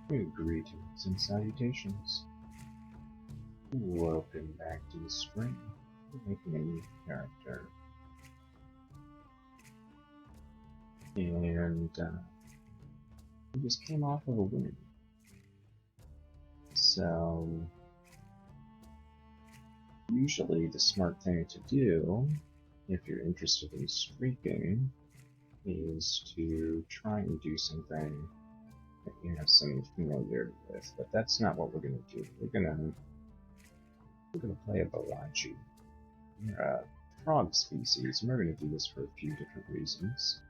Greetings and salutations. Welcome back to the stream. We're making a new character. And we just came off of a win. So usually the smart thing to do, if you're interested in streaking, is to try and do something that you have some familiarity with, but that's not what we're going to do. We're going to play a Barachi. We're a frog species, and we're going to do this for a few different reasons.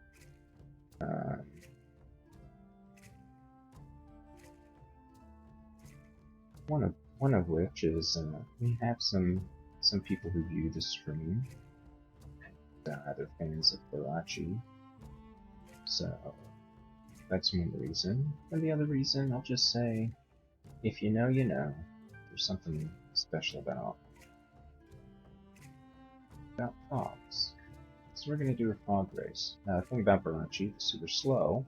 One of which is we have some people who view the stream. They're fans of Barachi, so that's one reason. And the other reason, I'll just say, if you know, you know. There's something special about frogs. So we're going to do a frog race. The thing about Barachi, it's super slow,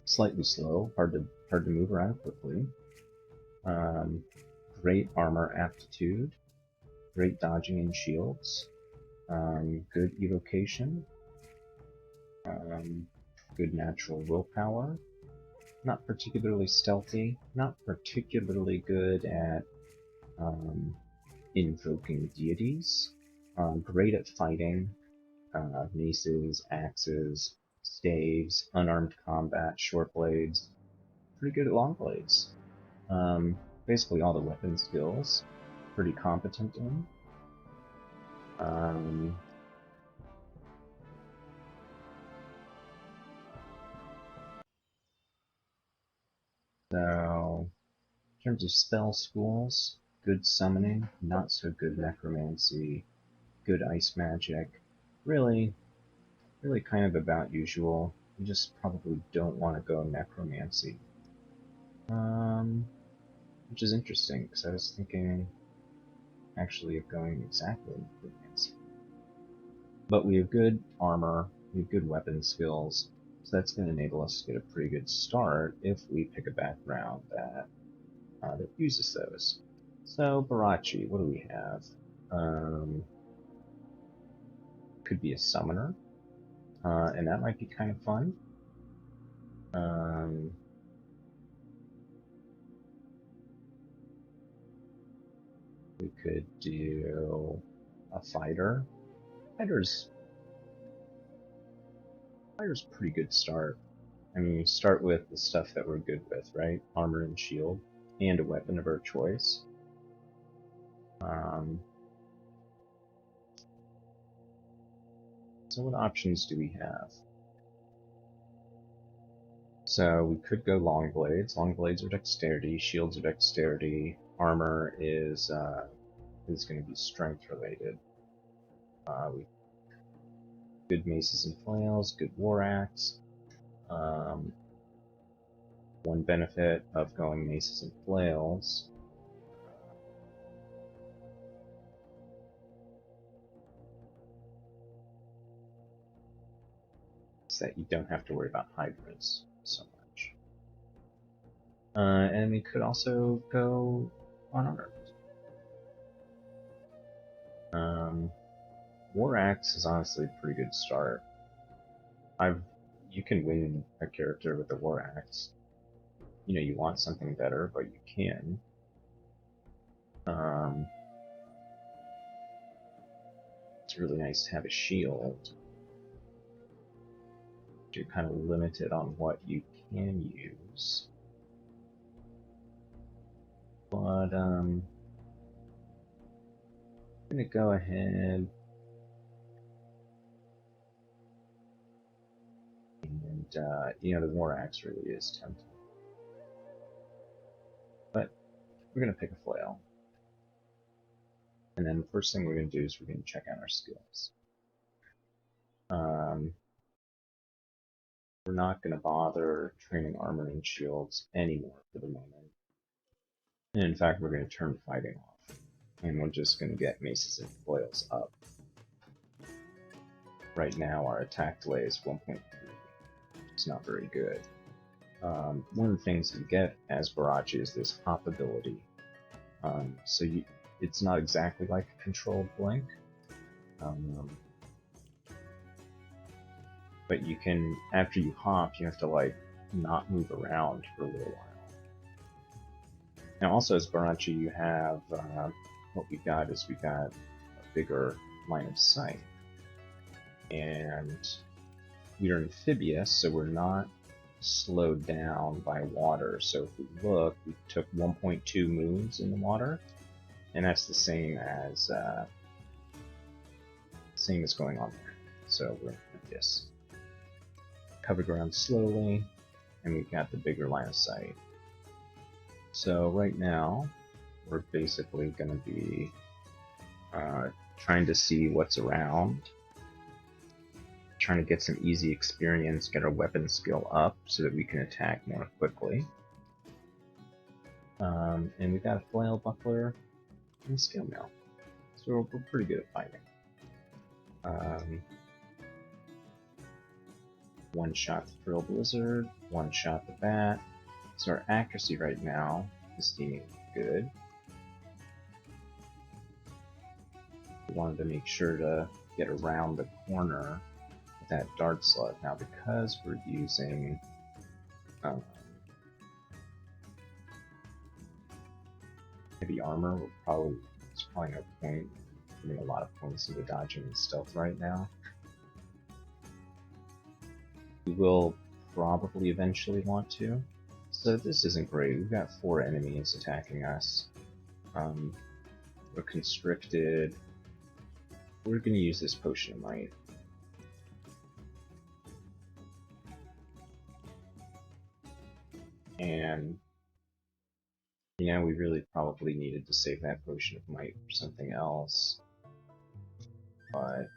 slightly slow, hard to move around quickly. Great armor aptitude, great dodging and shields, good evocation, good natural willpower, not particularly stealthy, not particularly good at invoking deities, great at fighting, maces, axes, staves, unarmed combat, short blades, pretty good at long blades. Basically all the weapon skills, pretty competent in. So, in terms of spell schools, good summoning, not so good necromancy, good ice magic, really kind of about usual. You just probably don't want to go necromancy. Which is interesting, because I was thinking actually of going exactly necromancy. But we have good armor, we have good weapon skills, so that's going to enable us to get a pretty good start if we pick a background that uses those. So, Barachi, what do we have? Could be a summoner, and that might be kind of fun. We could do a fighter. Fighter's a pretty good start. I mean, you start with the stuff that we're good with, right? Armor and shield, and a weapon of our choice. So what options do we have? So we could go long blades. Long blades are dexterity, shields are dexterity, armor is going to be strength related. Good maces and flails, good war axe. One benefit of going maces and flails is that you don't have to worry about hydras so much. And we could also go unarmed. War axe is honestly a pretty good start. You can win a character with a war axe. You know, you want something better, but you can. It's really nice to have a shield. You're kind of limited on what you can use. But I'm gonna go ahead and you know, the war axe really is tempting. But we're gonna pick a flail. And then the first thing we're gonna do is we're gonna check out our skills. We're not gonna bother training armor and shields anymore for the moment. And in fact, we're gonna turn fighting off. And we're just gonna get maces and flails up. Right now our attack delay is 1.3. It's not very good. one of the things you get as Barachi is this hop ability. It's not exactly like a controlled blink, but you can, after you hop, you have to like not move around for a little while. Now also as Barachi you have, what we got is we got a bigger line of sight. And we are amphibious, so we're not slowed down by water. So if we look, we took 1.2 moves in the water, and that's the same as going on there. So we're amphibious. Cover ground slowly, and we've got the bigger line of sight. So right now, we're basically going to be trying to see what's around, trying to get some easy experience, get our weapon skill up so that we can attack more quickly. And we got a flail buckler and a scale mail, so we're pretty good at fighting. One shot the Frill Blizzard, one shot the bat. So our accuracy right now is seeming good. We wanted to make sure to get around the corner with that dart slug. Now because we're using heavy armor, it's probably no point putting a lot of points into dodging and stealth right now. We will probably eventually want to. So this isn't great. We've got 4 enemies attacking us. We're constricted. We're going to use this Potion of Might. And, you know, we really probably needed to save that Potion of Might for something else. But,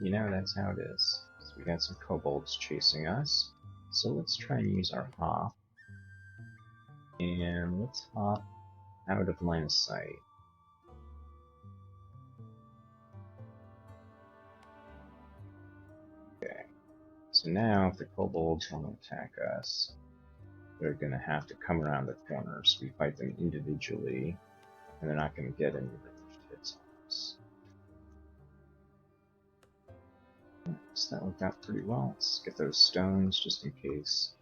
you know, that's how it is. So we got some kobolds chasing us. So let's try and use our hop. And let's hop out of line of sight. Okay. So now if the kobolds want to attack us, they're going to have to come around the corner, so we fight them individually, and they're not going to get any ranged hits on us. So that worked out pretty well. Let's get those stones just in case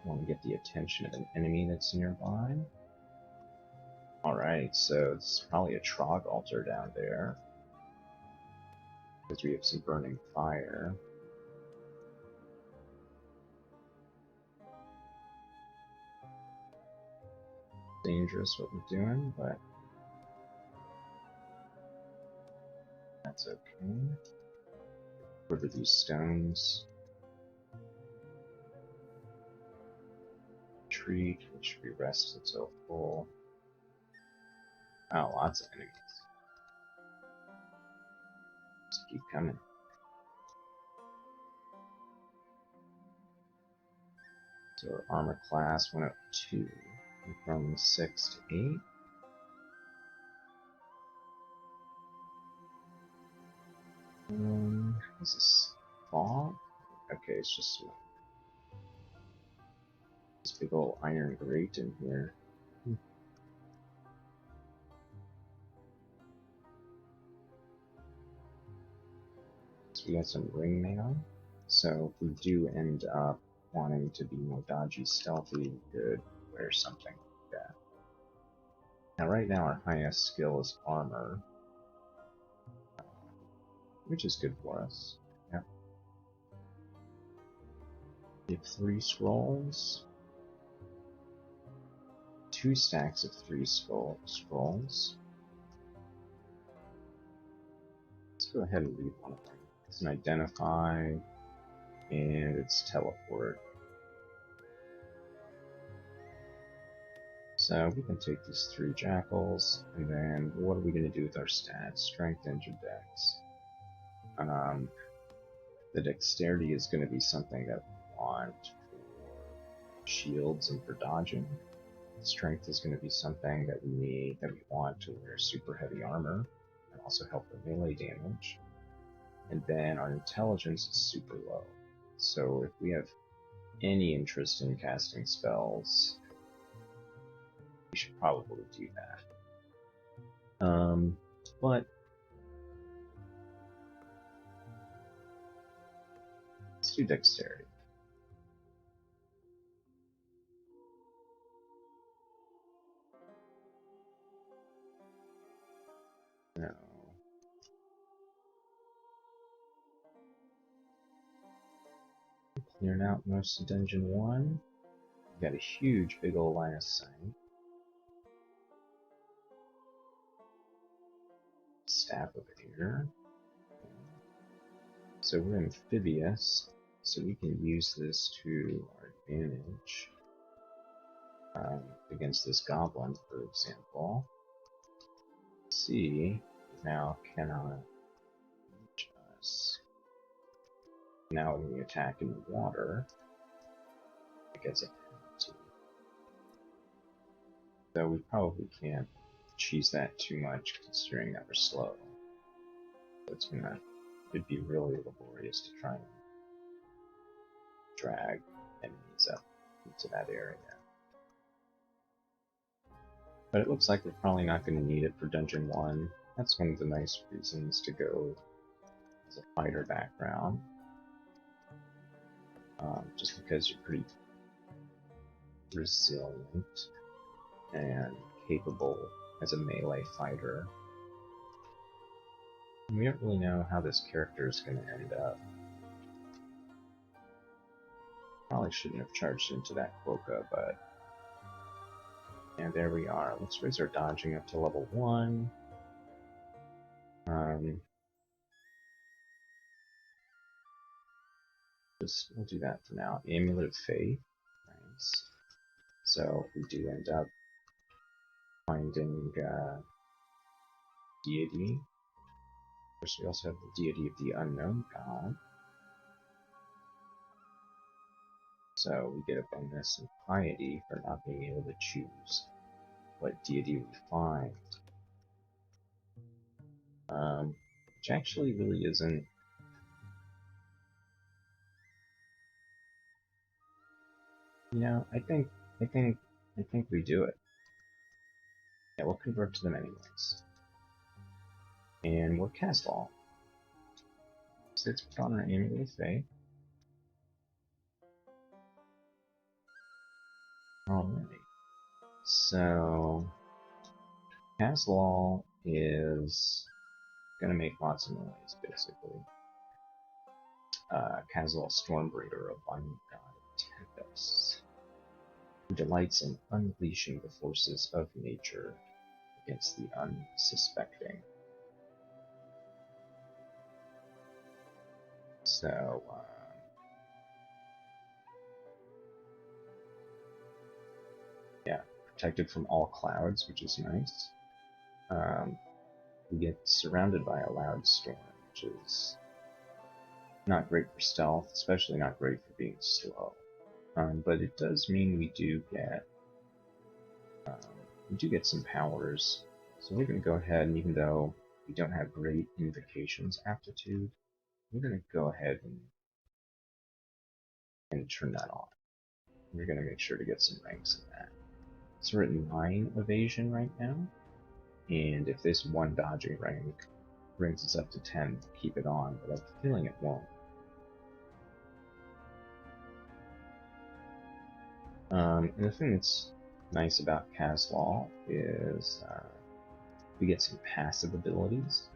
we want to get the attention of an enemy that's nearby. Alright, so this is probably a Trog altar down there, because we have some burning fire. Dangerous what we're doing, but that's okay. Quiver these stones. Retreat, which should be rest until full. Oh, lots of enemies. Just keep coming. So our armor class went up 2, from 6 to 8. Is this fog? Okay, it's just this big old iron grate in here. So we got some ring mail. So if we do end up wanting to be more dodgy stealthy, we could wear something like that. Now right now our highest skill is armor, which is good for us. Yeah. We have 3 scrolls. 2 stacks of 3 scrolls. Let's go ahead and leave one of them. It's an identify, and it's teleport. So we can take these 3 jackals, and then what are we going to do with our stats? Strength, engine, dex. The dexterity is going to be something that we want for shields and for dodging. Strength is going to be something that we want to wear super heavy armor and also help with melee damage. And then our intelligence is super low. So if we have any interest in casting spells, we should probably do that. But let's do dexterity. No. Clearing out most of Dungeon 1. We've got a huge, big old line of sight. Staff over here. So we're amphibious, so we can use this to our advantage against this goblin, for example. Let's see, now cannot reach us. Now when we attack in the water, it gets a penalty. Though we probably can't cheese that too much considering that we're slow. So it'd be really laborious to try and drag enemies up into that area. But it looks like we're probably not going to need it for Dungeon 1. That's one of the nice reasons to go as a fighter background. Just because you're pretty resilient and capable as a melee fighter. And we don't really know how this character is going to end up. Probably shouldn't have charged into that Quokka, but... And there we are. Let's raise our dodging up to level 1. We'll do that for now. Amulet of Faith. Nice. So we do end up finding deity. Of course, we also have the deity of the unknown god. So we get a bonus in piety for not being able to choose what deity we find. Which actually really isn't. You know, I think we do it. Yeah, we'll convert to them anyways. And we'll Qazlal. So let's put on our Amulet of Faith. Alrighty. So Qazlal is gonna make lots of noise, basically. Qazlal Stormbringer, a violent god of tempests, who delights in unleashing the forces of nature against the unsuspecting. So, yeah, protected from all clouds, which is nice. We get surrounded by a loud storm, which is not great for stealth, especially not great for being slow. But it does mean we do get some powers. So we're going to go ahead, and even though we don't have great invocations aptitude, we're going to go ahead and turn that on. We're going to make sure to get some ranks in that. So we're at 9 evasion right now, and if this one dodging rank brings us up to 10, keep it on, but I have a feeling it won't. And the thing that's nice about Qazlal is we get some passive abilities,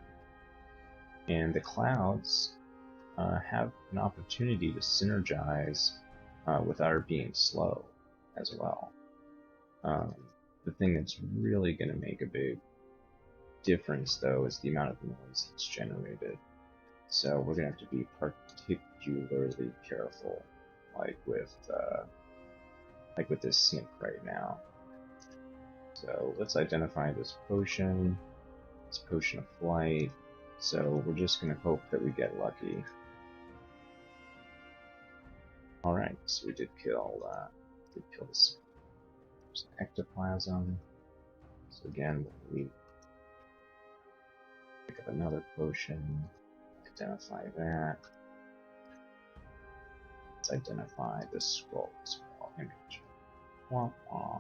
and the clouds have an opportunity to synergize with our being slow as well. The thing that's really going to make a big difference, though, is the amount of noise that's generated. So we're going to have to be particularly careful, like with this snake right now. So let's identify this potion. It's Potion of Flight. So we're just going to hope that we get lucky. Alright, so we did kill this. There's an ectoplasm. So again, we pick up another potion, identify that. Let's let's identify the scroll image. Wah, wah.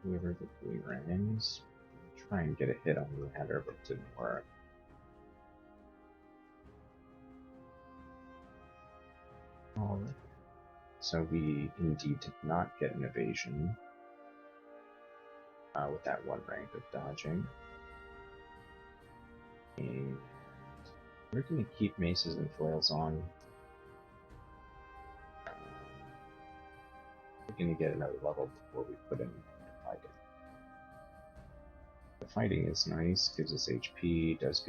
Whoever the blue rings, try and get a hit on the header, but it didn't work. Alright. So we indeed did not get an evasion with that one rank of dodging. And we're going to keep maces and flails on. We're going to get another level before we put in fighting. The fighting is nice, gives us HP, does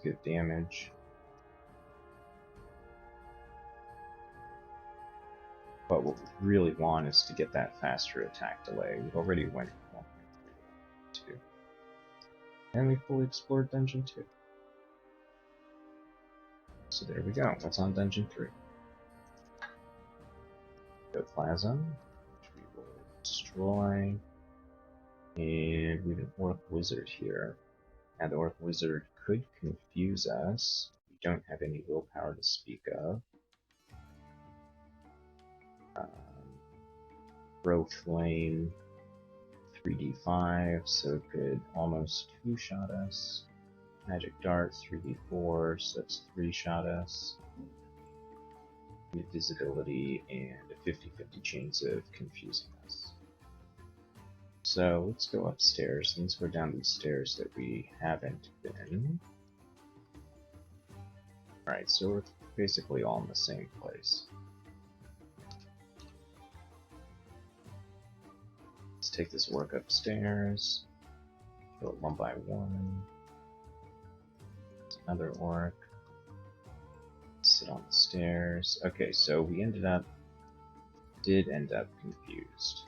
give damage. But what we really want is to get that faster attack delay. We've already went 1.3, and we fully explored Dungeon 2. So there we go. What's on Dungeon 3? Go Plaza, which we will destroy. And we have an Orc Wizard here. Now the Orc Wizard could confuse us. We don't have any willpower to speak of. Throw Flame 3d5, so it could almost 2-shot us. Magic Dart 3d4, so that's 3-shot us. With visibility and a 50-50 chance of confusing us. So let's go upstairs. Let's go down these stairs that we haven't been. Alright, so we're basically all in the same place. Let's take this work upstairs. Kill it one by one. There's another orc. Sit on the stairs. Okay, so we did end up confused.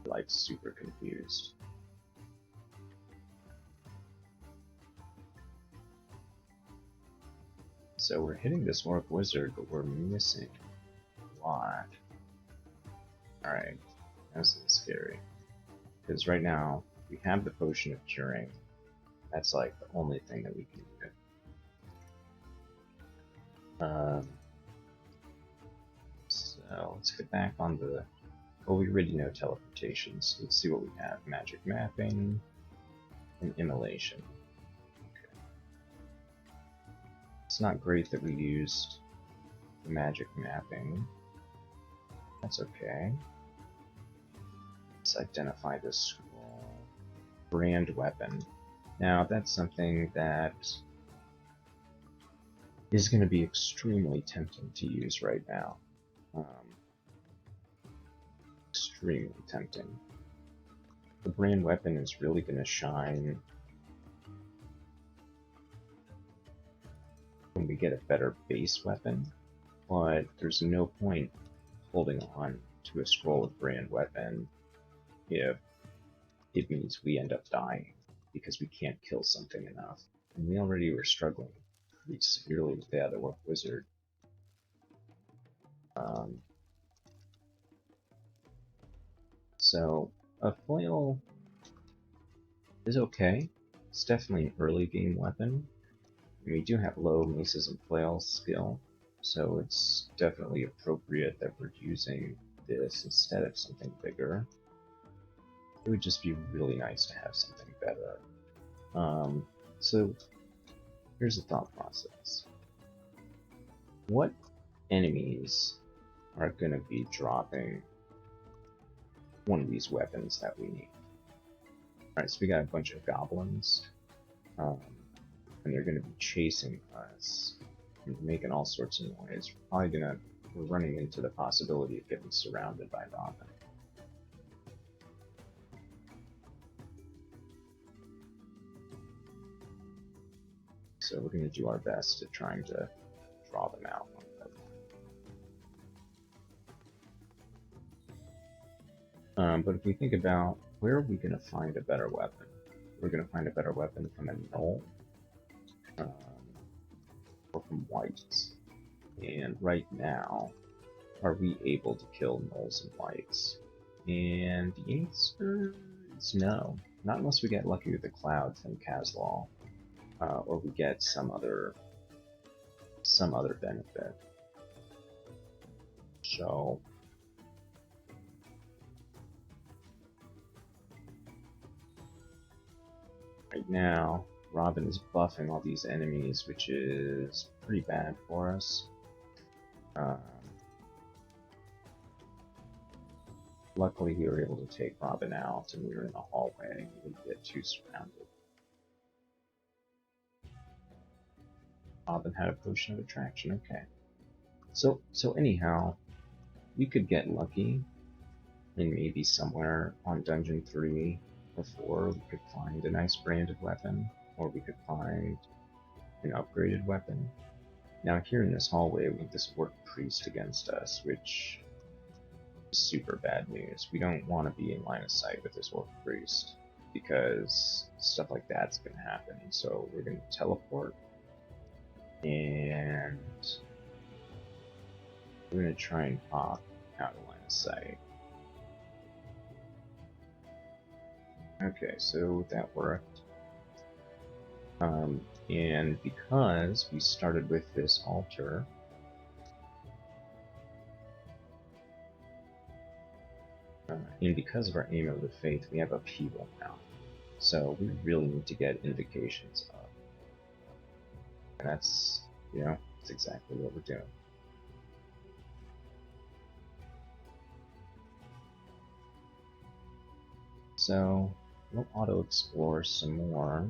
Like super confused. So we're hitting this Orc Wizard, but we're missing a lot. Alright, that's a little scary. Because right now, we have the Potion of Curing. That's like the only thing that we can do. So let's get back on the... Well, we already know teleportation, so let's see what we have. Magic Mapping and Immolation. Okay. It's not great that we used the Magic Mapping. That's okay. Let's identify this scroll. Brand Weapon. Now, that's something that is going to be extremely tempting to use right now. Extremely tempting. The brand weapon is really going to shine when we get a better base weapon, but there's no point holding on to a scroll with brand weapon if it means we end up dying because we can't kill something enough. And we already were struggling pretty severely with the other Orc Wizard. So a flail is okay. It's definitely an early game weapon. We do have low maces and flails skill, so it's definitely appropriate that we're using this instead of something bigger. It would just be really nice to have something better. So here's the thought process. What enemies are going to be dropping one of these weapons that we need? Alright, so we got a bunch of goblins, and they're going to be chasing us and making all sorts of noise. We're running into the possibility of getting surrounded by goblins. So we're going to do our best at trying to draw them out. But if we think about where are we going to find a better weapon, we're going to find a better weapon from a gnoll or from whites. And right now, are we able to kill nulls and whites? And the answer is no. Not unless we get lucky with the cloud from Qazlal, or we get some other benefit. So right now, Robin is buffing all these enemies, which is pretty bad for us. Luckily, we were able to take Robin out, and we were in the hallway. We didn't get too surrounded. Robin had a potion of attraction. Okay. So anyhow, we could get lucky, and maybe somewhere on Dungeon 3 or 4, we could find a nice branded weapon, or we could find an upgraded weapon. Now here in this hallway, we have this Orc Priest against us, which is super bad news. We don't want to be in line of sight with this Orc Priest, because stuff like that's going to happen. So we're going to teleport, and we're going to try and pop out of line of sight. Okay, so that worked. And because we started with this altar, and because of our Amulet of Faith, we have upheaval now. So we really need to get invocations up. And that's, that's exactly what we're doing. So we'll auto-explore some more.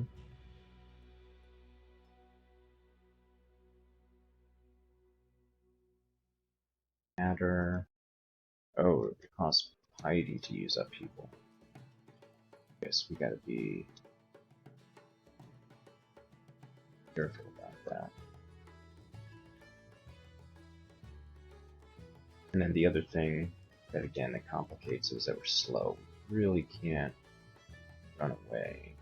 Matter. Oh, it costs piety to use upheaval. Guess we gotta be careful about that. And then the other thing that again that complicates is that we're slow. We really can't run away.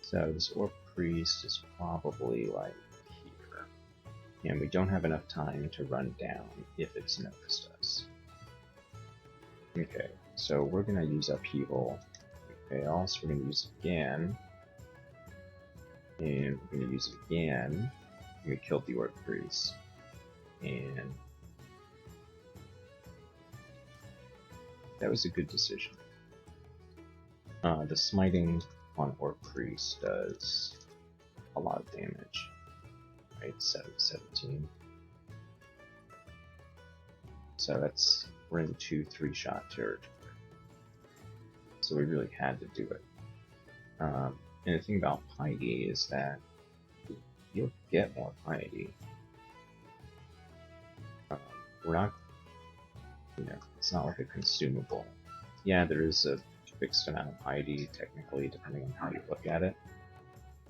So this Orc Priest is probably like here. And we don't have enough time to run down if it's noticed us. Okay, so we're gonna use upheaval. Okay, also we're gonna use it again. And we're gonna use it again. And we killed the Orc Priest. And that was a good decision. The smiting on Orc Priest does a lot of damage. Right, 17. So that's, we're in 2-3 shot territory. So we really had to do it. And the thing about piety is that you'll get more piety. We're not, it's not like a consumable. Yeah, there is a fixed amount of piety, technically, depending on how you look at it.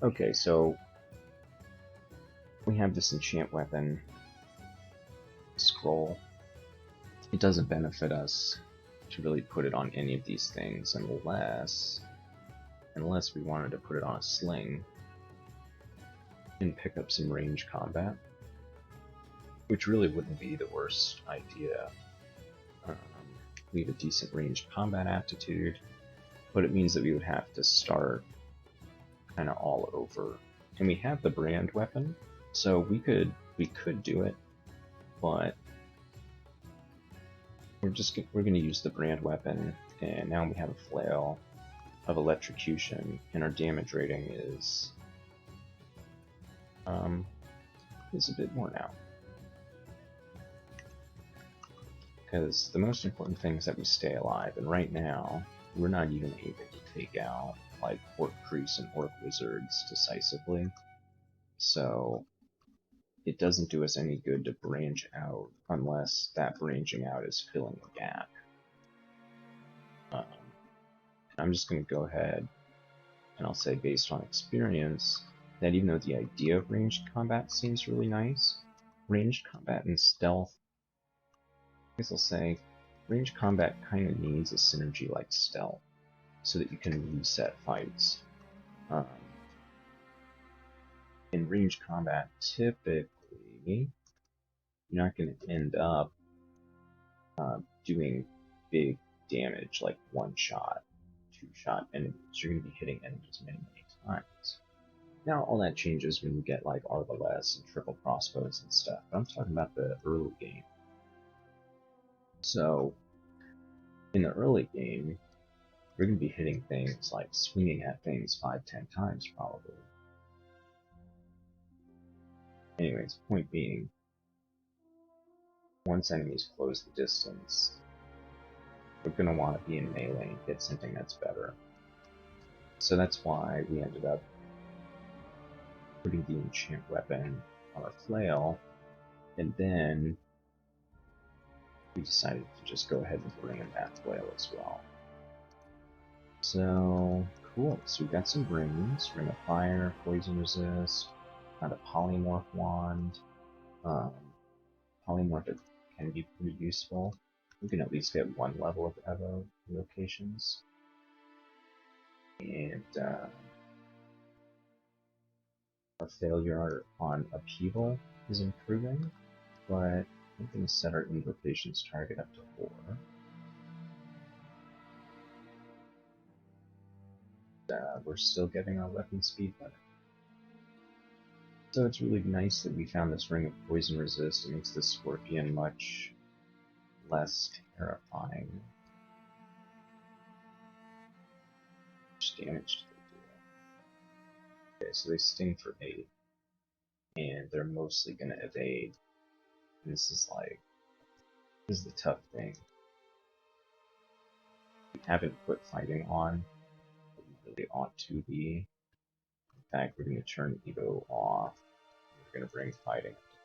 Okay, so we have this enchant weapon, scroll. It doesn't benefit us to really put it on any of these things unless we wanted to put it on a sling and pick up some range combat, which really wouldn't be the worst idea. We have a decent range combat aptitude, but it means that we would have to start kind of all over. And we have the brand weapon, so we could do it, but we're going to use the brand weapon, and now we have a flail of electrocution, and our damage rating is a bit more now. Because the most important thing is that we stay alive, and right now we're not even able to take out like Orc Priests and Orc Wizards decisively, so it doesn't do us any good to branch out unless that branching out is filling the gap. I'm just going to go ahead and I'll say, based on experience, that even though the idea of ranged combat seems really nice, ranged combat and stealth, I guess I'll say, ranged combat kind of needs a synergy like stealth. so that you can reset fights. In ranged combat, typically, you're not going to end up doing big damage like one-shot, two-shot enemies. You're going to be hitting enemies many, many times. Now, all that changes when you get like arbalest and triple crossbows and stuff. But I'm talking about the early game. So, in the early game, we're going to be hitting things like swinging at things 5-10 times probably. Anyways, point being, once enemies close the distance, we're going to want to be in melee and get something that's better. So that's why we ended up putting the enchant weapon on our flail, and then we decided to just go ahead and bring in that flail as well. So, cool. So we've got some rings, Ring of Fire, Poison Resist, got a Polymorph Wand. Polymorph can be pretty useful. We can at least get one level of Evo locations. And our failure on Upheaval is improving, but I'm going to set our invocations target up to 4. We're still getting our weapon speed better. So it's really nice that we found this Ring of Poison Resist. It makes the Scorpion much less terrifying. How much damage do they do? Okay, so they sting for 8. And they're mostly going to evade. And this is the tough thing. We haven't put fighting on, but we really ought to be. In fact, we're going to turn Evo off. We're going to bring fighting up to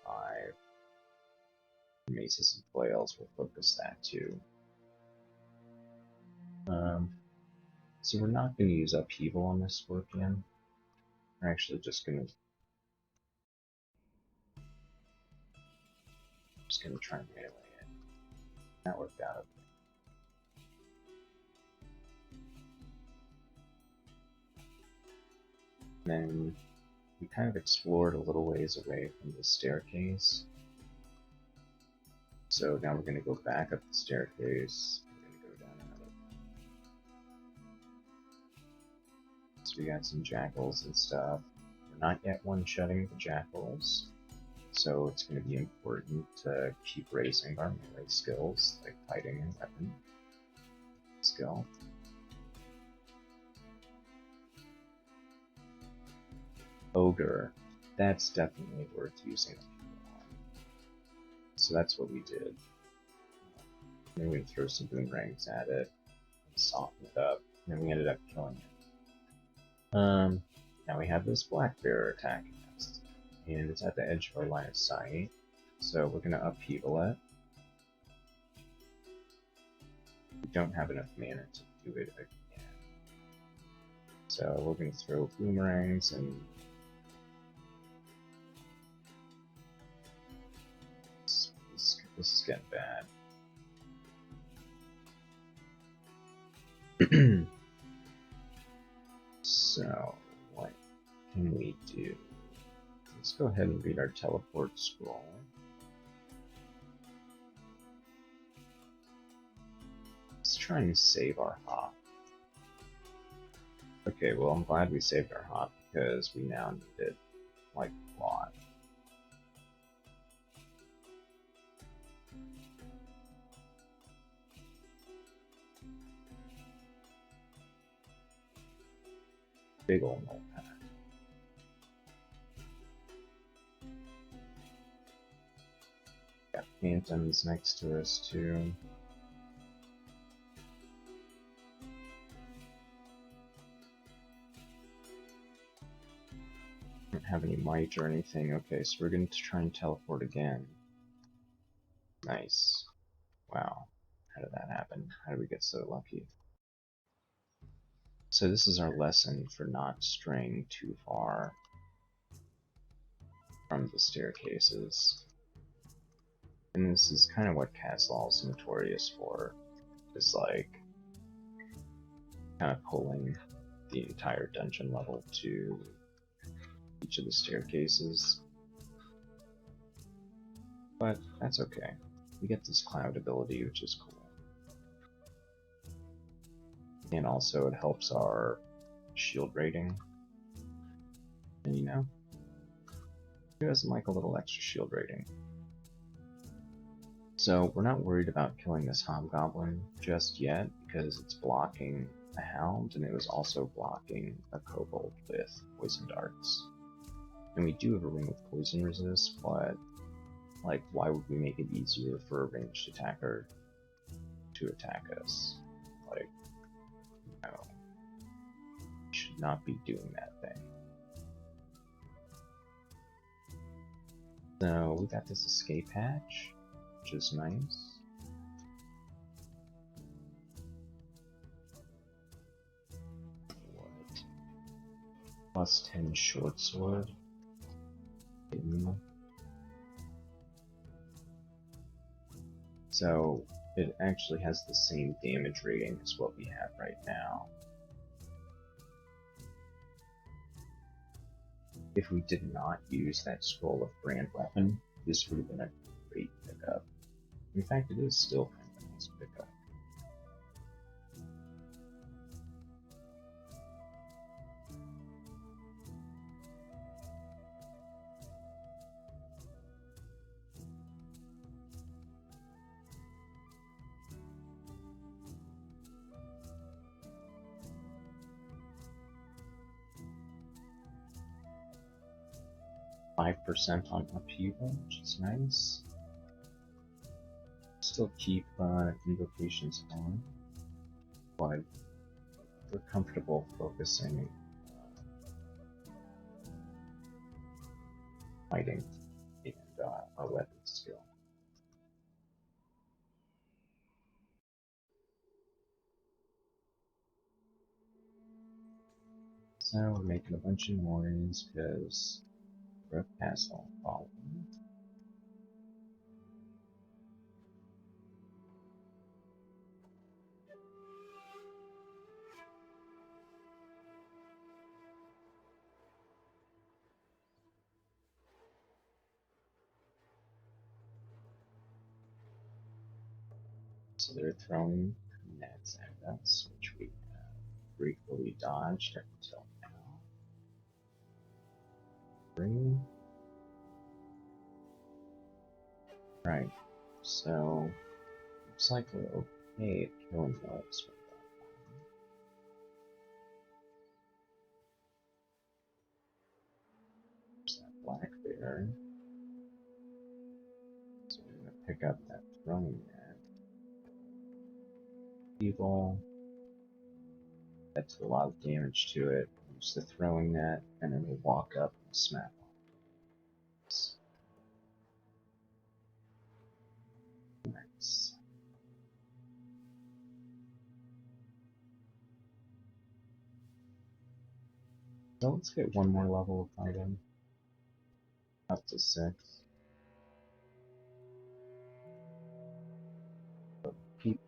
5. Maces and flails will focus that too. So we're not going to use Upheaval on this Scorpion. We're actually just going to try and melee it. That worked out. Then we kind of explored a little ways away from the staircase. So now we're going to go back up the staircase. We're going to go down another one. So we got some jackals and stuff. We're not yet one-shotting the jackals. So it's going to be important to keep raising our melee skills, like fighting and weapon skill. Ogre, that's definitely worth using. So that's what we did. Then we threw some boomerangs at it, and softened it up, and then we ended up killing it. Now we have this black bear attacking us, and it's at the edge of our line of sight, so we're going to upheaval it. We don't have enough mana to do it again. So we're going to throw boomerangs and this is getting bad. So, what can we do? Let's go ahead and read our teleport scroll. Let's try and save our hop. Okay, well, I'm glad we saved our hop because we now need it like a lot. Big ol' notepad. Got phantoms next to us too. Don't have any might or anything. Okay, so we're going to try and teleport again. Nice. Wow. How did that happen? How did we get so lucky? So this is our lesson for not straying too far from the staircases. And this is kind of what Qazlal's notorious for, is like kind of pulling the entire dungeon level to each of the staircases. But that's okay. We get this cloud ability, which is cool. And also it helps our shield rating. And you know, who doesn't like a little extra shield rating? So we're not worried about killing this hobgoblin just yet, because it's blocking a hound, and it was also blocking a kobold with poison darts. And we do have a ring of poison resist, but like, why would we make it easier for a ranged attacker to attack us? Like, no. We should not be doing that thing. So we got this escape hatch, which is nice. What? Plus 10 short sword. So it actually has the same damage rating as what we have right now. If we did not use that scroll of brand weapon, this would have been a great pickup. In fact, it is still kind of a nice pickup. %5% on upheaval, which is nice. Still keep invocations on, but we're comfortable focusing fighting and our weapon skill. So we're making a bunch of noise because we're a castle following. So they're throwing nets at us, which we have briefly dodged up until now. 3. Right, so looks like we're okay at killing those with that one. There's that black bear. So we're going to pick up that throwing net. Evil. That's a lot of damage to it. Use the throwing net, and then we'll walk up and smack on it. Nice. So let's get one more level of fighting. Up to 6. But keep.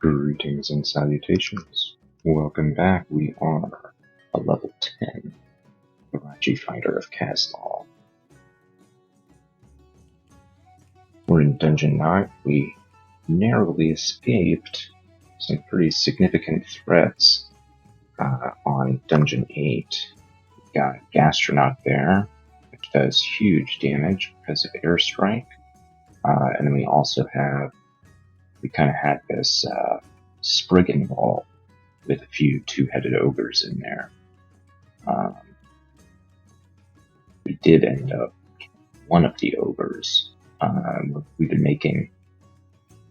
Greetings and salutations. Welcome back. We are a level 10 Barachi fighter of Qazlal. We're in Dungeon 9. We narrowly escaped some pretty significant threats on Dungeon 8. We've got a Gastronaut there, which does huge damage because of airstrike. And then we also had this Spriggan Ball with a few two-headed ogres in there. We did end up one of the ogres. We've been making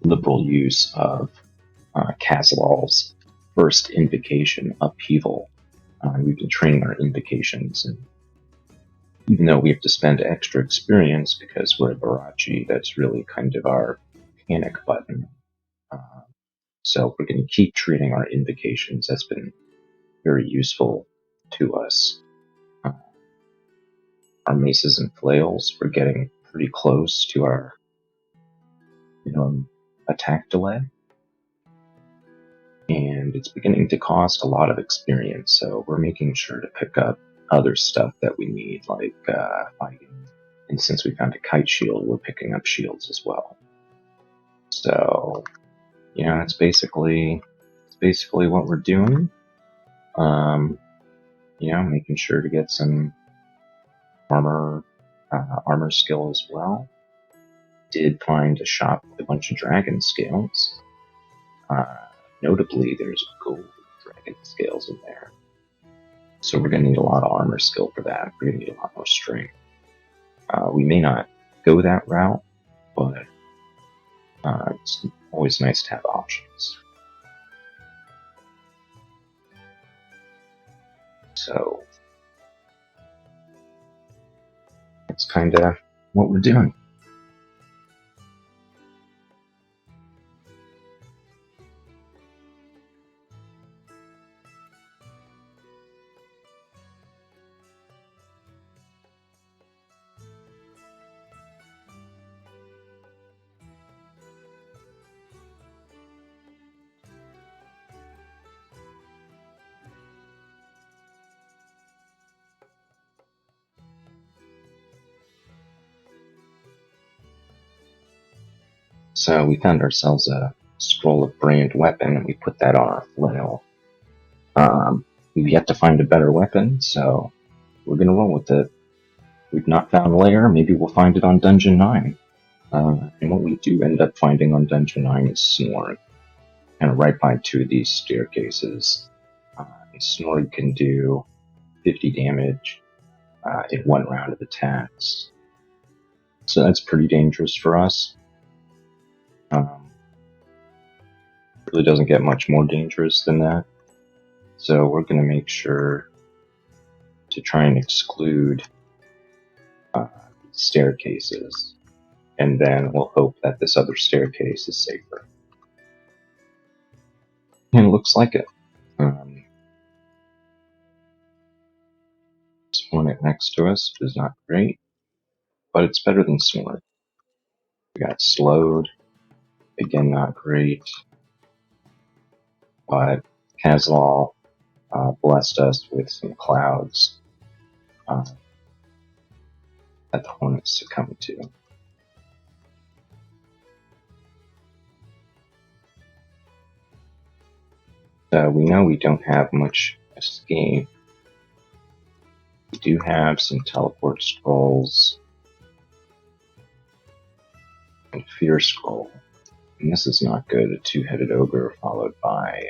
liberal use of Qazlal's first invocation, Upheaval. We've been training our invocations, and even though we have to spend extra experience because we're a Barachi, that's really kind of our panic button. So we're going to keep treating our invocations. That's been very useful to us. Our maces and flails, we're getting pretty close to our attack delay. And it's beginning to cost a lot of experience, so we're making sure to pick up other stuff that we need, like fighting. And since we found a kite shield, we're picking up shields as well. So, it's basically what we're doing. Making sure to get some armor skill as well. Did find a shop with a bunch of dragon scales. Notably, there's gold dragon scales in there. So we're going to need a lot of armor skill for that. We're going to need a lot more strength. We may not go that route, but it's always nice to have options. So that's kind of what we're doing. So we found ourselves a scroll of brand weapon, and we put that on our flail. We've yet to find a better weapon, so we're going to roll with it. We've not found Lair, maybe we'll find it on Dungeon 9. And what we do end up finding on Dungeon 9 is Snore, and right by two of these staircases. Snore can do 50 damage in one round of attacks. So that's pretty dangerous for us. Really doesn't get much more dangerous than that. So we're going to make sure to try and exclude staircases, and then we'll hope that this other staircase is safer. And it looks like it. This hornet next to us is not great, but it's better than Snore. We got slowed. Again, not great. But Qazlal blessed us with some clouds that the hornets succumbed to. We know we don't have much escape. We do have some teleport scrolls and fear scroll. And this is not good. A two-headed ogre followed by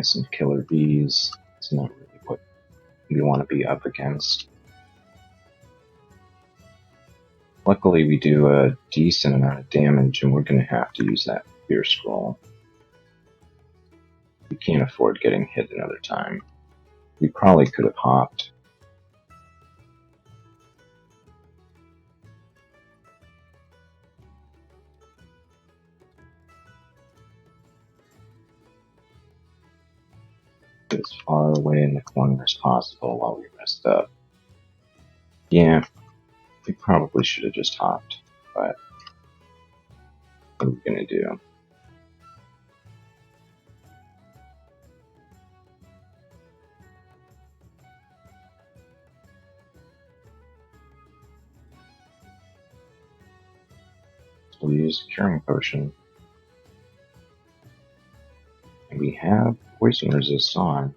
some killer bees. It's not really what we want to be up against. Luckily, we do a decent amount of damage, and we're going to have to use that fear scroll. We can't afford getting hit another time. We probably could have hopped. As far away in the corner as possible while we rest up. Yeah, We probably should have just hopped, but what are we gonna do? We'll use a curing potion. And we have poison resist on.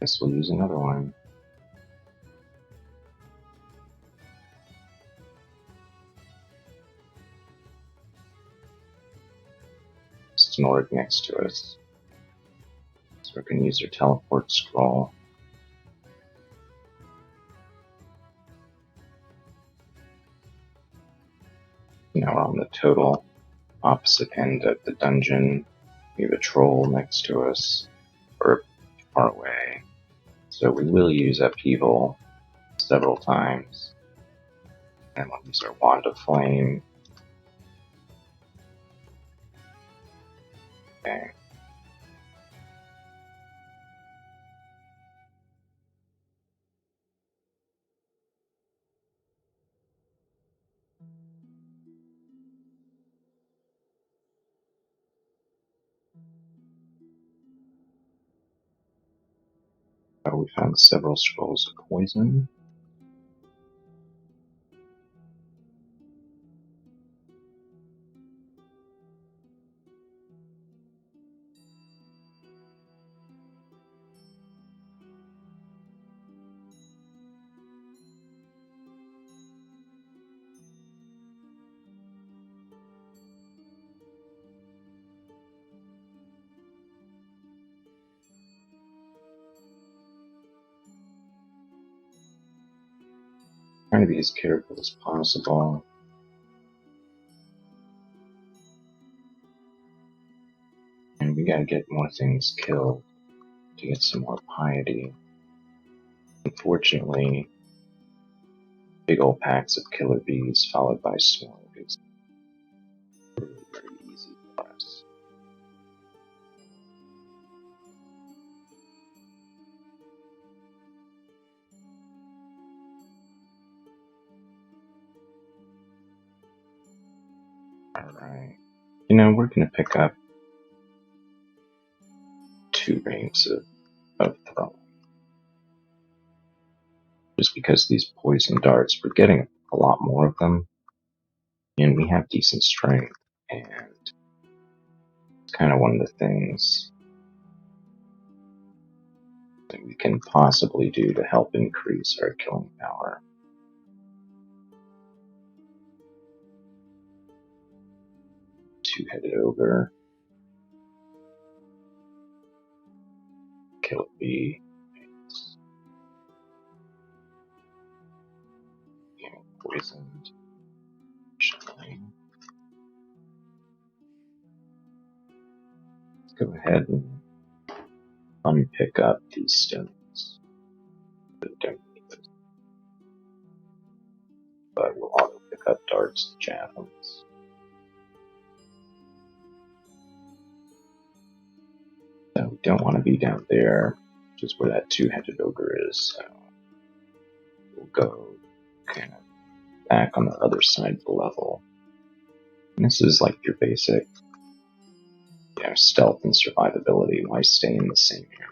Guess we'll use another one. Snorg next to us. So we're going to use our teleport scroll. Now we're on the total opposite end of the dungeon. We have a troll next to us, or far away. So we will use upheaval several times. And we'll use our wand of flame. Okay. So we found several scrolls of poison. Trying to be as careful as possible. And we gotta get more things killed to get some more piety. Unfortunately, big old packs of killer bees followed by swarm is really very easy for us. Alright. You know, we're gonna pick up 2 rings of throwing. Just because these poison darts, we're getting a lot more of them. And we have decent strength. And it's kind of one of the things that we can possibly do to help increase our killing power. Two-headed ogre. Kill a bee. Poisoned. Chilling. Let's go ahead and unpick up these stones. But don't need those. But we'll auto pick up darts and javelins. So we don't want to be down there, which is where that two-headed ogre is. So we'll go kind of back on the other side of the level. And this is like your basic, stealth and survivability. Why stay in the same area?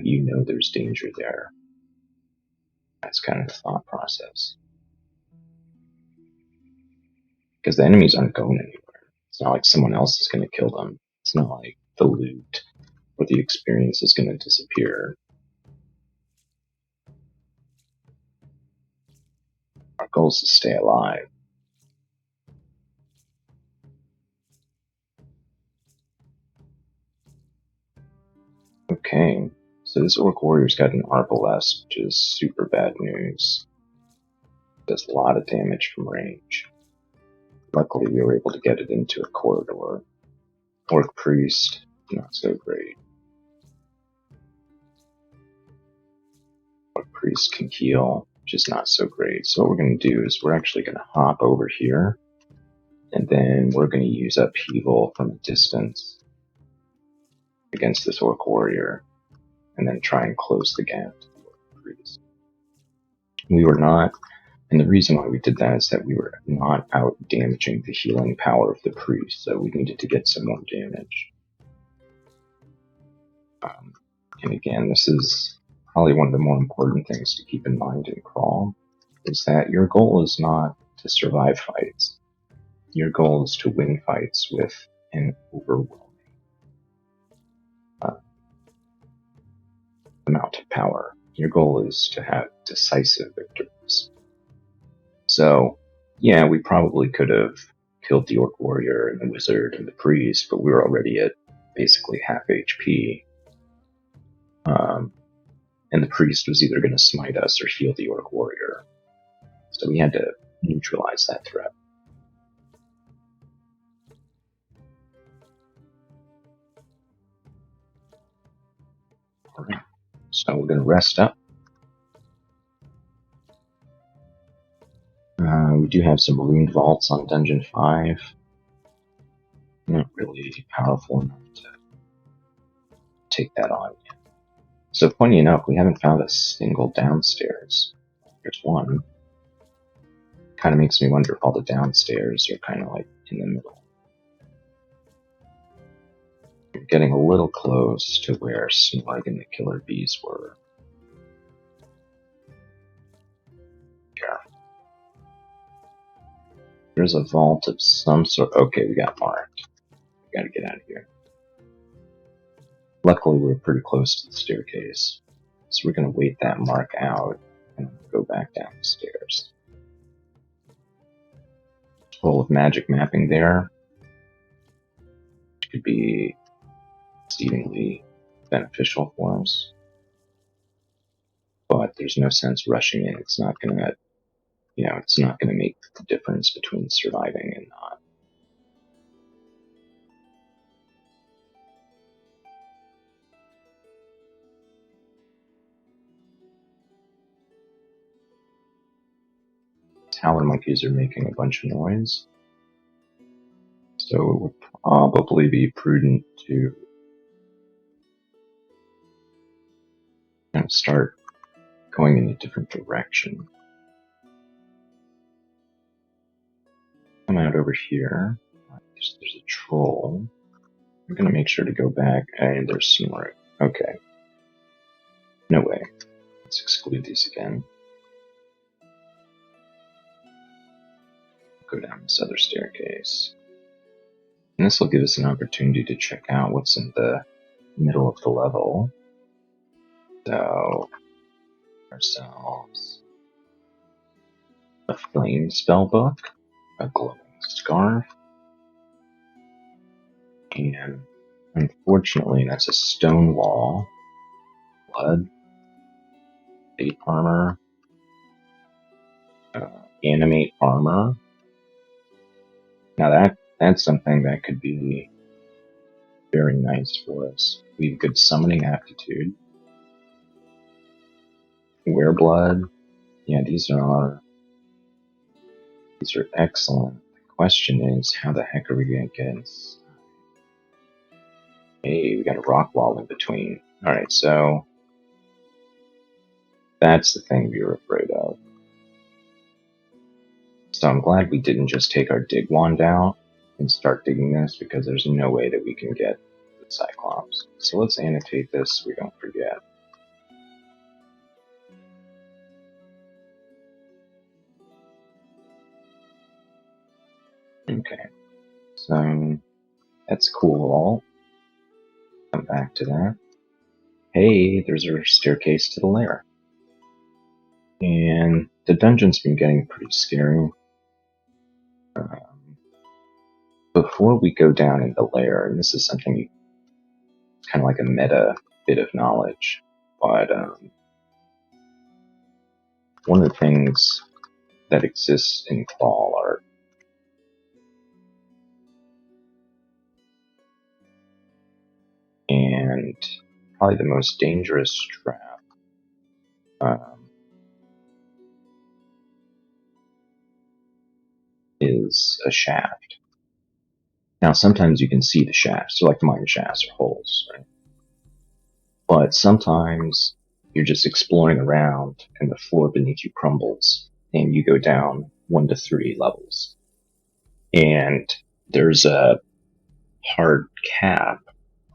You know there's danger there. That's kind of the thought process. Because the enemies aren't going anywhere. It's not like someone else is going to kill them. It's not like the loot or the experience is going to disappear. Our goal is to stay alive. Okay, so this Orc Warrior's got an Arbalest, which is super bad news. Does a lot of damage from range. Luckily, we were able to get it into a corridor. Orc Priest, not so great. Orc Priest can heal, which is not so great. So what we're going to do is we're actually going to hop over here, and then we're going to use Upheaval from a distance. against this Orc Warrior, and then try and close the gap to the Orc Priest. We were not, and the reason why we did that is that we were not out damaging the healing power of the Priest, so we needed to get some more damage. And again, this is probably one of the more important things to keep in mind in Crawl, is that your goal is not to survive fights. Your goal is to win fights with an overwhelming amount of power. Your goal is to have decisive victories. So, yeah, we probably could have killed the Orc Warrior and the Wizard and the Priest, but we were already at basically half HP. And the Priest was either going to smite us or heal the Orc Warrior. So we had to neutralize that threat. Alright, so we're going to rest up. We do have some Ruined Vaults on Dungeon 5. Not really powerful enough to take that on yet. So funny enough, we haven't found a single downstairs. There's one. Kind of makes me wonder if all the downstairs are kind of like in the middle. We're getting a little close to where Snorg and the Killer Bees were. Careful. There's a vault of some sort. Okay, we got marked. We gotta get out of here. Luckily, we're pretty close to the staircase, so we're going to wait that mark out and go back down the stairs. Full of magic mapping there, which could be exceedingly beneficial for us. But there's no sense rushing in. It's not going to, it's not going to make the difference between surviving and not. Howler monkeys are making a bunch of noise, so it would probably be prudent to start going in a different direction. Come out over here. There's a troll. I'm gonna make sure to go back, and there's Snorg. Okay. No way. Let's exclude these again. Go down this other staircase. And this will give us an opportunity to check out what's in the middle of the level. So, ourselves a flame spellbook, a glowing scarf, and unfortunately that's a stone wall, blood, 8 armor, animate armor. Now that's something that could be very nice for us. We have good summoning aptitude. Wear blood. Yeah, these are excellent. The question is, how the heck are we gonna get inside? Hey, we got a rock wall in between. Alright, so that's the thing we were afraid of. So I'm glad we didn't just take our dig wand out and start digging this, because there's no way that we can get the Cyclops. So let's annotate this so we don't forget. Okay, so that's cool. Come back to that. Hey, there's a staircase to the lair. And the dungeon's been getting pretty scary. Before we go down in the lair, and this is something, it's kind of like a meta bit of knowledge, but one of the things that exists in Crawl are and probably the most dangerous trap is a shaft. Now, sometimes you can see the shafts, so like mine shafts or holes, right? But sometimes you're just exploring around and the floor beneath you crumbles and you go down 1 to 3 levels. And there's a hard cap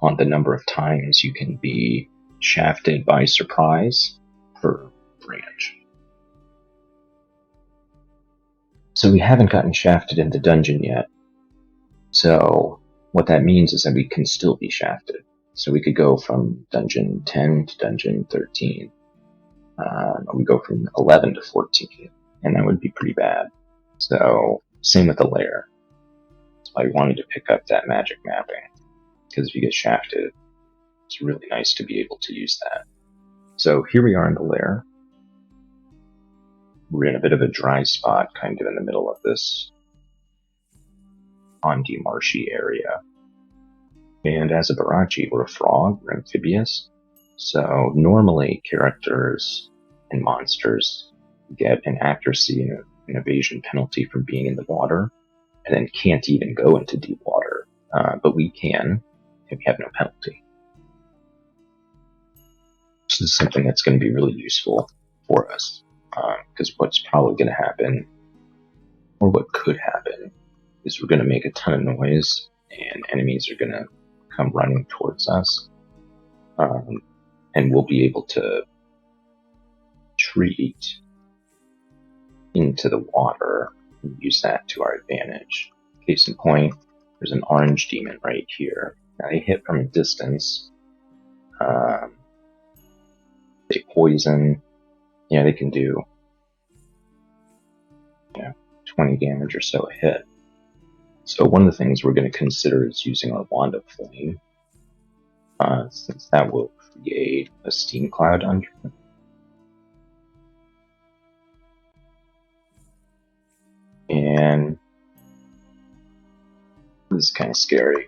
on the number of times you can be shafted by surprise per branch. So we haven't gotten shafted in the dungeon yet. So what that means is that we can still be shafted. So we could go from dungeon 10 to dungeon 13. Or we go from 11 to 14. And that would be pretty bad. So same with the Lair. That's why we wanted to pick up that magic mapping. Because if you get shafted, it's really nice to be able to use that. So here we are in the Lair. We're in a bit of a dry spot, kind of in the middle of this pondy, marshy area. And as a Barachi, we're a frog, we're amphibious. So normally characters and monsters get an accuracy and an evasion penalty from being in the water, and then can't even go into deep water. But we can, and we have no penalty. This is something that's going to be really useful for us, because what's probably going to happen, or what could happen, is we're going to make a ton of noise, and enemies are going to come running towards us, and we'll be able to retreat into the water and use that to our advantage. Case in point, there's an orange demon right here. Now they hit from a distance. They poison. Yeah, they can do 20 damage or so a hit. So one of the things we're going to consider is using our Wand of Flame, since that will create a steam cloud under it. And this is kind of scary.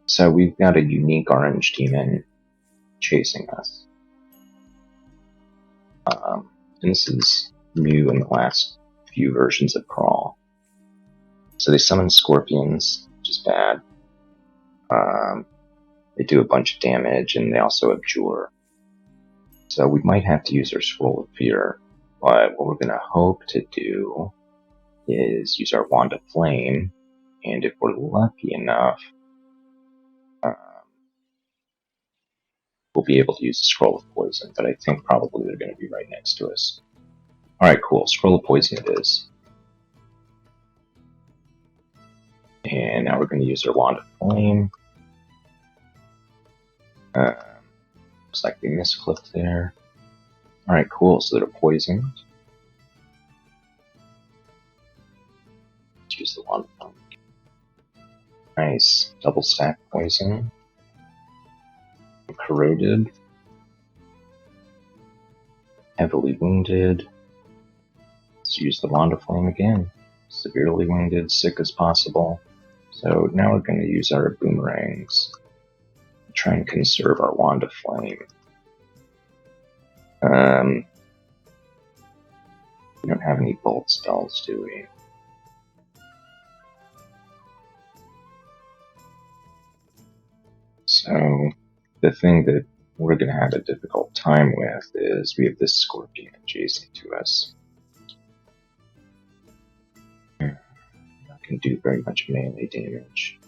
So we've got a unique orange demon chasing us. And this is new in the last few versions of Crawl. So they summon scorpions, which is bad. They do a bunch of damage, and they also abjure. So we might have to use our Scroll of Fear, but what we're going to hope to do is use our Wand of Flame, and if we're lucky enough, we'll be able to use the Scroll of Poison, but I think probably they're going to be right next to us. Alright, cool. Scroll of Poison it is. And now we're going to use our Wand of Flame. Looks like we misclicked there. Alright, cool. So they're poisoned. Let's use the Wand of Flame. Nice. Double stack poison. Corroded. Heavily wounded. Let's use the Wand of Flame again. Severely wounded, sick as possible. So now we're going to use our boomerangs. Try and conserve our Wand of Flame. We don't have any bolt spells, do we? So the thing that we're going to have a difficult time with is we have this scorpion adjacent to us. Not going to do very much melee damage.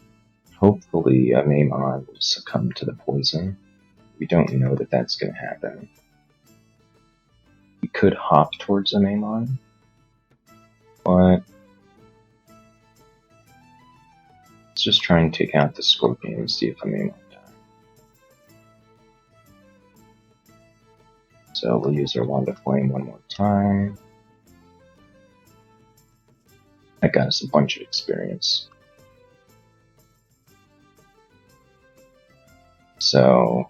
Hopefully a Maimon will succumb to the poison. We don't know that that's going to happen. We could hop towards a Maimon, but let's just try and take out the scorpion and see if a Maimon dies. So we'll use our Wand of Flame one more time. That got us a bunch of experience. So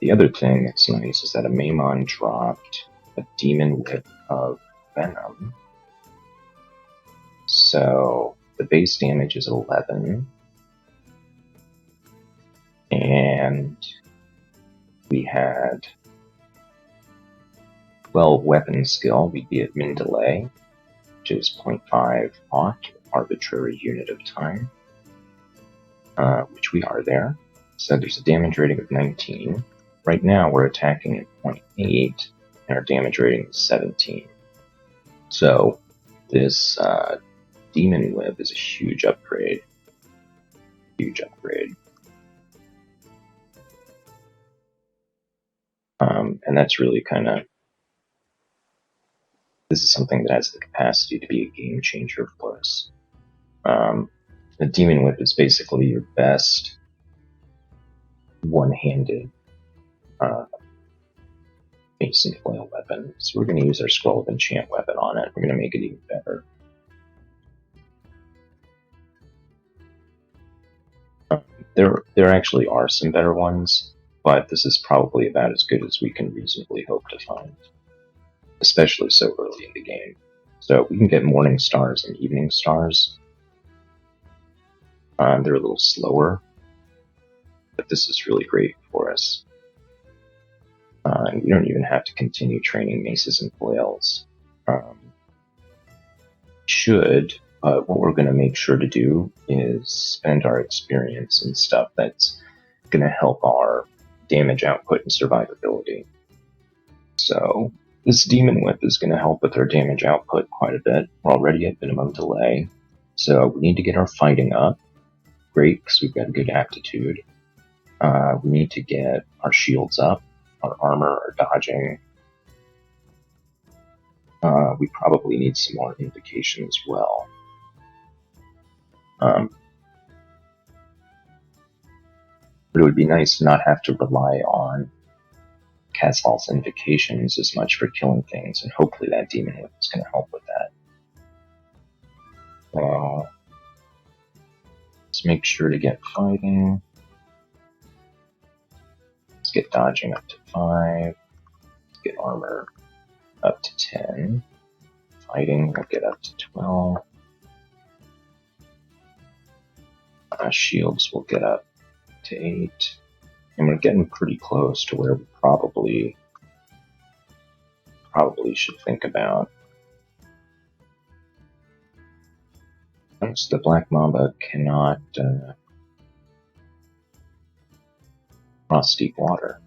the other thing that's nice is that a Maimon dropped a demon whip of venom. So the base damage is 11. And we had 12 weapon skill. We'd be at min delay, which is 0.5 aught, arbitrary unit of time, which we are there. So there's a damage rating of 19. right now we're attacking at 0.8 and our damage rating is 17. So this Demon Whip is a huge upgrade. Huge upgrade. And that's really kind of, this is something that has the capacity to be a game changer for us. The Demon Whip is basically your best one-handed mace and flail weapon. So we're going to use our Scroll of Enchant weapon on it. We're going to make it even better. There actually are some better ones, but this is probably about as good as we can reasonably hope to find, especially so early in the game. So we can get Morning Stars and Evening Stars. They're a little slower, but this is really great for us. And we don't even have to continue training maces and flails. What we're going to make sure to do is spend our experience in stuff that's going to help our damage output and survivability. So this Demon Whip is going to help with our damage output quite a bit. We're already at minimum delay, so we need to get our fighting up. Great, because we've got good aptitude. We need to get our shields up, our armor, our dodging. We probably need some more invocation as well. But it would be nice to not have to rely on Qazlal's invocations as much for killing things, and hopefully that Demon Whip is going to help with that. Let's make sure to get fighting. Let's get dodging up to 5. Let's get armor up to 10. Fighting will get up to 12. Shields will get up to 8. And we're getting pretty close to where we probably should think about. Notice the Black Mamba cannot cross deep water.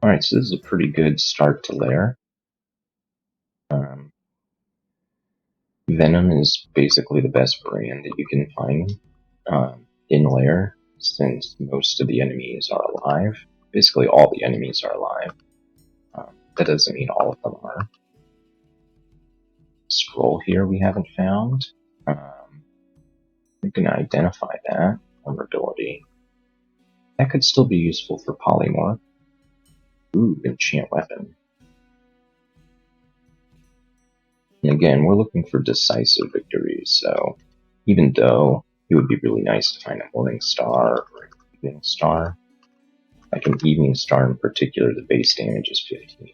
Alright, so this is a pretty good start to Lair. Venom is basically the best brand that you can find in Lair, since most of the enemies are alive. Basically all the enemies are alive. That doesn't mean all of them are. Scroll here we haven't found. We can identify that vulnerability. That could still be useful for polymorph. Ooh, enchant weapon. And again, we're looking for decisive victories, so even though it would be really nice to find a Morning Star or an Evening Star, like an Evening Star in particular, the base damage is 15.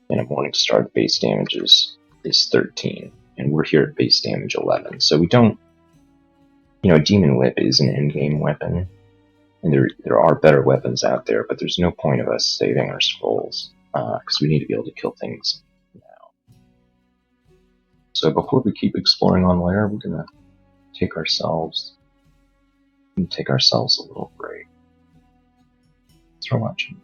And a Morning Star base damage is 13, and we're here at base damage 11. So we don't, Demon Whip is an endgame weapon, and there are better weapons out there, but there's no point of us saving our scrolls, because we need to be able to kill things now. So before we keep exploring on Lair, we're gonna take ourselves a little break. Thanks for watching.